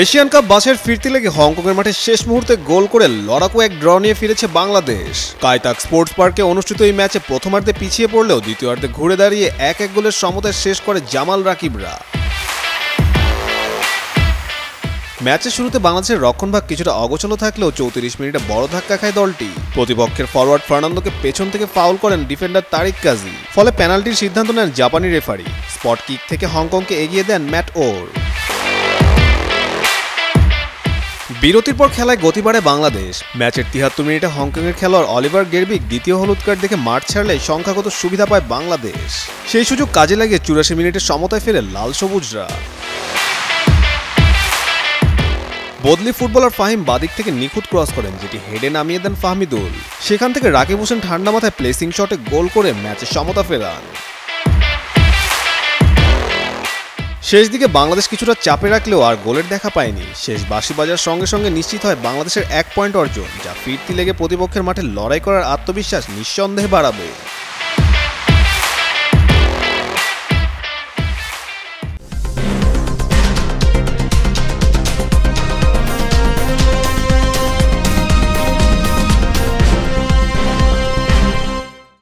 Asian cup বাছাইয়ের ফিরতি লেগে হংকংয়ের মাঠে শেষ মুহূর্তে গোল করে লড়াকু এক ড্র নিয়ে ফিরেছে বাংলাদেশ। কায়তাক স্পোর্টস পার্কে অনুষ্ঠিত এই ম্যাচে প্রথমার্ধে পিছিয়ে পড়লেও দ্বিতীয়ার্ধে ঘুরে দাঁড়িয়ে 1-1 গোলের সমতায় শেষ করে জামাল রাকিবরা। ম্যাচের শুরুতে বাংলাদেশের রক্ষণভাগ কিছুটা অগোছালো থাকলেও 34 মিনিটে বড় ধাক্কা খায় দলটি। প্রতিপক্ষের ফরওয়ার্ড ফার্নান্দোকে পেছন থেকে ফাউল করেন ডিফেন্ডার তারিক কাজী, ফলে পেনাল্টির সিদ্ধান্ত নেন জাপানি রেফারি। স্পট কিক থেকে হংকংকে এগিয়ে দেন ম্যাট ওর। বিরতির পর খেলায় গতি বাড়ে বাংলাদেশ। ম্যাচের 73 মিনিটে হংকংয়ের খেলোয়াড় অলিভার গেরবিক দ্বিতীয় হলুদ কার্ড দেখে মাঠ ছাড়লে সংখ্যাগত সুবিধা পায় বাংলাদেশ। সেই সুযোগ কাজে লাগিয়ে 84 মিনিটে সমতায় ফেরে লাল সবুজরা। বদলি ফুটবলার ফাহিম বাদিক থেকে নিখুঁত ক্রস করেন, যেটি হেডে নামিয়ে দেন ফাহমিদুল। সেখান থেকে রাকিব হোসেন ঠান্ডা মাথায় প্লেসিং শটে গোল করে ম্যাচে সমতা ফেরান। শেষ দিকে বাংলাদেশ কিছুটা চাপে রাখলেও আর গোলের দেখা পায়নি। শেষ বাঁশি বাজার সঙ্গে সঙ্গে নিশ্চিত হয় বাংলাদেশের 1 পয়েন্ট অর্জন, যা ফিরতি লেগে প্রতিপক্ষের মাঠে লড়াই করার আত্মবিশ্বাস নিঃসন্দেহে বাড়াবে।